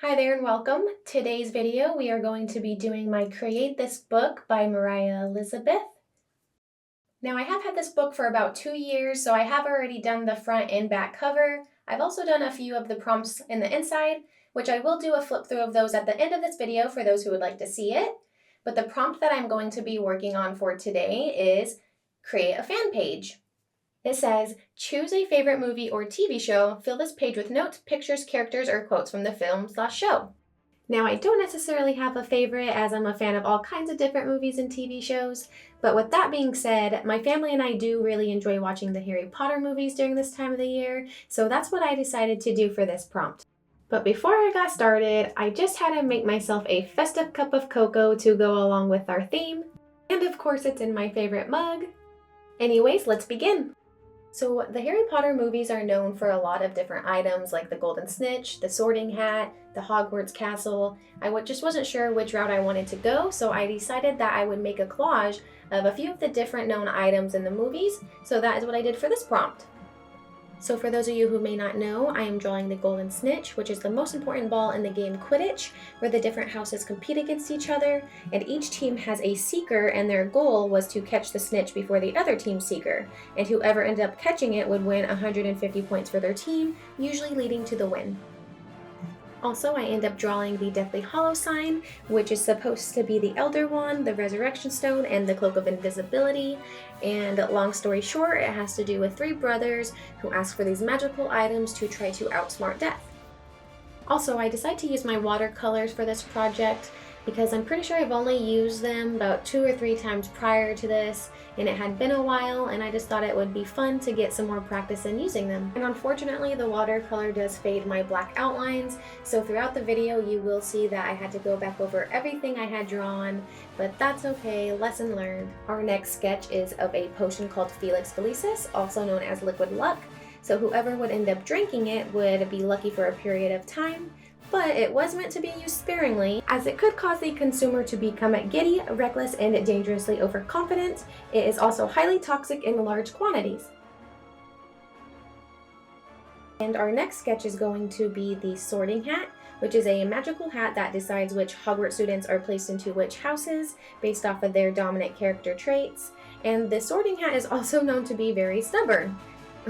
Hi there and welcome. Today's video we are going to be doing my Create This Book by Mariah Elizabeth. Now I have had this book for about 2 years, so I have already done the front and back cover. I've also done a few of the prompts in the inside, which I will do a flip through of those at the end of this video for those who would like to see it. But the prompt that I'm going to be working on for today is create a fan page. It says, choose a favorite movie or TV show, fill this page with notes, pictures, characters, or quotes from the film/show. Now, I don't necessarily have a favorite as I'm a fan of all kinds of different movies and TV shows, but with that being said, my family and I do really enjoy watching the Harry Potter movies during this time of the year, so that's what I decided to do for this prompt. But before I got started, I just had to make myself a festive cup of cocoa to go along with our theme, and of course it's in my favorite mug. Anyways, let's begin. So the Harry Potter movies are known for a lot of different items like the golden snitch, the sorting hat, the Hogwarts castle. I just wasn't sure which route I wanted to go, so I decided that I would make a collage of a few of the different known items in the movies, so that is what I did for this prompt. So for those of you who may not know, I am drawing the golden snitch, which is the most important ball in the game Quidditch, where the different houses compete against each other, and each team has a seeker, and their goal was to catch the snitch before the other team's seeker, and whoever ended up catching it would win 150 points for their team, usually leading to the win. Also, I end up drawing the Deathly Hallow sign, which is supposed to be the Elder Wand, the Resurrection Stone, and the Cloak of Invisibility. And long story short, it has to do with 3 brothers who ask for these magical items to try to outsmart death. Also, I decided to use my watercolors for this project because I'm pretty sure I've only used them about 2 or 3 times prior to this, and it had been a while, and I just thought it would be fun to get some more practice in using them. And unfortunately, the watercolor does fade my black outlines, so throughout the video you will see that I had to go back over everything I had drawn, but that's okay, lesson learned. Our next sketch is of a potion called Felix Felicis, also known as Liquid Luck. So whoever would end up drinking it would be lucky for a period of time, but it was meant to be used sparingly, as it could cause the consumer to become giddy, reckless, and dangerously overconfident. It is also highly toxic in large quantities. And our next sketch is going to be the sorting hat, which is a magical hat that decides which Hogwarts students are placed into which houses based off of their dominant character traits. And the sorting hat is also known to be very stubborn,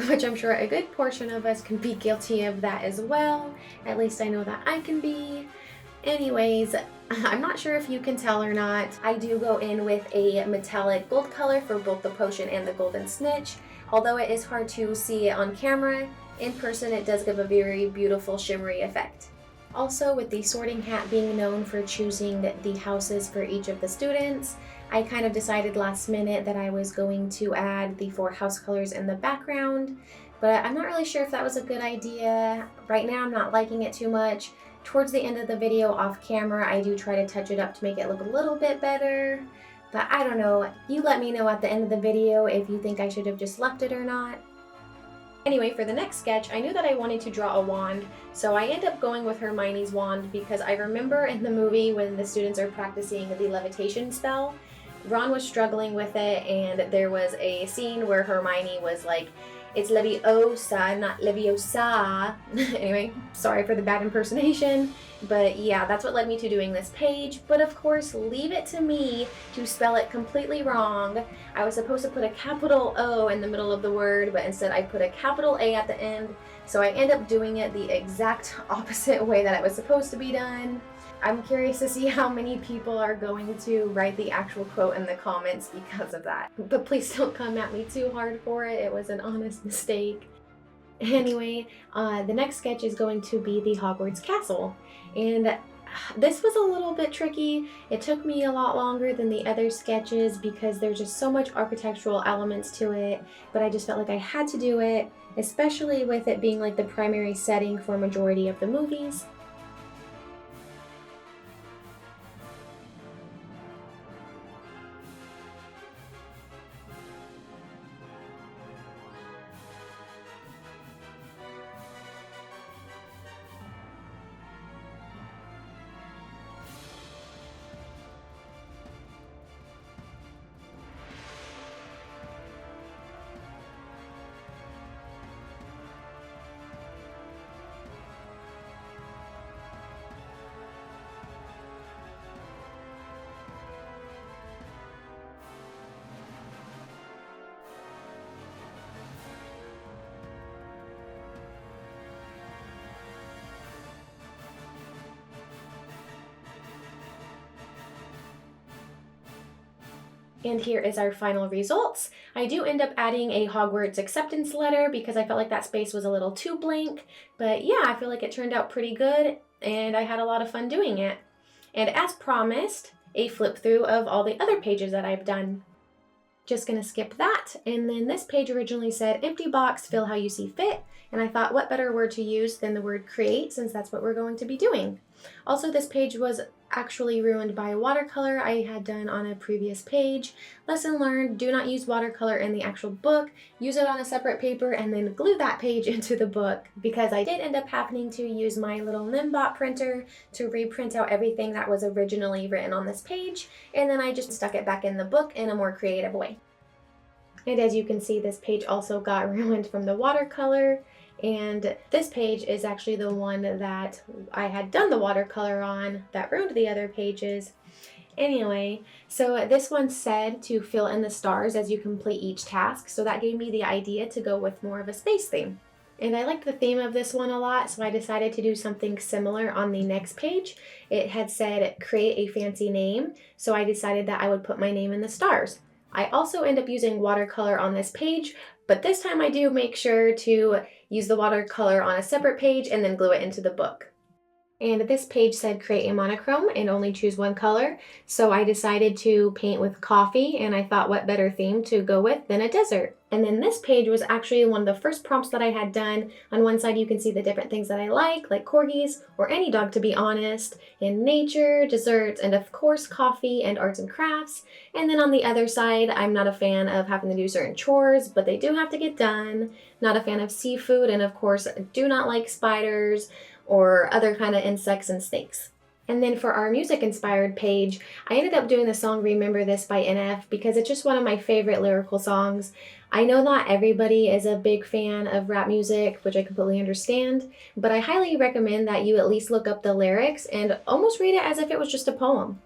which I'm sure a good portion of us can be guilty of that as well. At least I know that I can be. Anyways, I'm not sure if you can tell or not, I do go in with a metallic gold color for both the potion and the golden snitch. Although it is hard to see it on camera, in person it does give a very beautiful shimmery effect. Also, with the sorting hat being known for choosing the houses for each of the students, I kind of decided last minute that I was going to add the 4 house colors in the background, but I'm not really sure if that was a good idea. Right now I'm not liking it too much. Towards the end of the video off camera, I do try to touch it up to make it look a little bit better, but I don't know. You let me know at the end of the video if you think I should have just left it or not. Anyway, for the next sketch, I knew that I wanted to draw a wand, so I ended up going with Hermione's wand because I remember in the movie when the students are practicing the levitation spell, Ron was struggling with it, and there was a scene where Hermione was like, it's Leviosa, not Leviosa. Anyway, sorry for the bad impersonation, but yeah, that's what led me to doing this page. But of course, leave it to me to spell it completely wrong. I was supposed to put a capital O in the middle of the word, but instead I put a capital A at the end, so I end up doing it the exact opposite way that it was supposed to be done. I'm curious to see how many people are going to write the actual quote in the comments because of that. But please don't come at me too hard for it. It was an honest mistake. Anyway, the next sketch is going to be the Hogwarts castle. And this was a little bit tricky. It took me a lot longer than the other sketches because there's just so much architectural elements to it, but I just felt like I had to do it, especially with it being like the primary setting for a majority of the movies. And here is our final results. I do end up adding a Hogwarts acceptance letter because I felt like that space was a little too blank. But yeah, I feel like it turned out pretty good and I had a lot of fun doing it. And as promised, a flip through of all the other pages that I've done. Just gonna skip that. And then this page originally said empty box, fill how you see fit. And I thought what better word to use than the word create, since that's what we're going to be doing. Also, this page was actually ruined by watercolor I had done on a previous page. Lesson learned, do not use watercolor in the actual book. Use it on a separate paper and then glue that page into the book, because I did end up having to use my little Nimbot printer to reprint out everything that was originally written on this page, and then I just stuck it back in the book in a more creative way. And as you can see, this page also got ruined from the watercolor. And this page is actually the one that I had done the watercolor on that ruined the other pages. Anyway, so this one said to fill in the stars as you complete each task. So that gave me the idea to go with more of a space theme. And I liked the theme of this one a lot, so I decided to do something similar on the next page. It had said create a fancy name, so I decided that I would put my name in the stars. I also end up using watercolor on this page, but this time I do make sure to use the watercolor on a separate page and then glue it into the book. And this page said create a monochrome and only choose one color, so I decided to paint with coffee, and I thought what better theme to go with than a desert. And then this page was actually one of the first prompts that I had done. On one side you can see the different things that I like corgis, or any dog to be honest, in nature, desserts, and of course coffee and arts and crafts. And then on the other side, I'm not a fan of having to do certain chores, but they do have to get done. Not a fan of seafood, and of course do not like spiders or other kind of insects and snakes. And then for our music inspired page, I ended up doing the song Remember This by NF because it's just one of my favorite lyrical songs. I know not everybody is a big fan of rap music, which I completely understand, but I highly recommend that you at least look up the lyrics and almost read it as if it was just a poem.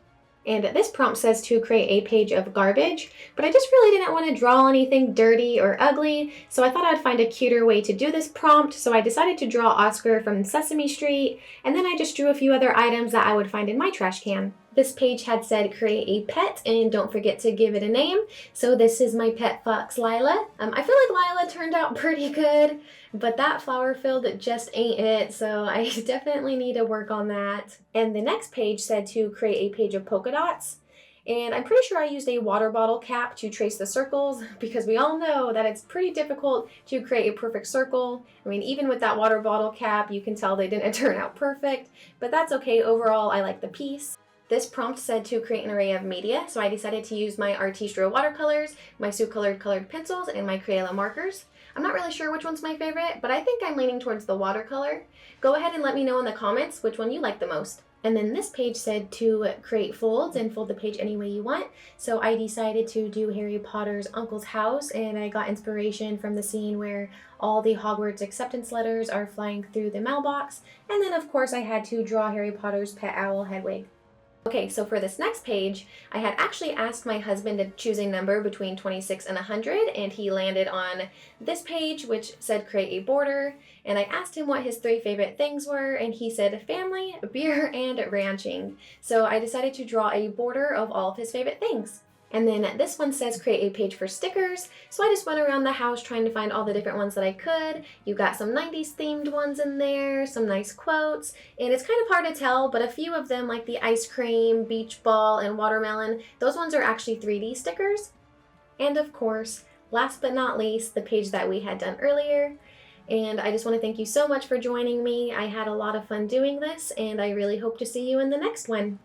And this prompt says to create a page of garbage, but I just really didn't want to draw anything dirty or ugly, so I thought I'd find a cuter way to do this prompt, so I decided to draw Oscar from Sesame Street, and then I just drew a few other items that I would find in my trash can. This page had said create a pet and don't forget to give it a name. So this is my pet fox, Lila. I feel like Lila turned out pretty good, but that flower filled just ain't it. So I definitely need to work on that. And the next page said to create a page of polka dots. And I'm pretty sure I used a water bottle cap to trace the circles because we all know that it's pretty difficult to create a perfect circle. I mean, even with that water bottle cap, you can tell they didn't turn out perfect, but that's okay. Overall, I like the piece. This prompt said to create an array of media, so I decided to use my Artistro watercolors, my Sue colored pencils, and my Crayola markers. I'm not really sure which one's my favorite, but I think I'm leaning towards the watercolor. Go ahead and let me know in the comments which one you like the most. And then this page said to create folds and fold the page any way you want. So I decided to do Harry Potter's uncle's house, and I got inspiration from the scene where all the Hogwarts acceptance letters are flying through the mailbox. And then of course I had to draw Harry Potter's pet owl Hedwig. Okay, so for this next page, I had actually asked my husband to choose a number between 26 and 100, and he landed on this page, which said create a border, and I asked him what his 3 favorite things were, and he said family, beer, and ranching. So I decided to draw a border of all of his favorite things. And then this one says create a page for stickers. So I just went around the house trying to find all the different ones that I could. You got some 90s themed ones in there, some nice quotes, and it's kind of hard to tell, but a few of them like the ice cream, beach ball, and watermelon, those ones are actually 3D stickers. And of course, last but not least, the page that we had done earlier. And I just want to thank you so much for joining me. I had a lot of fun doing this, and I really hope to see you in the next one.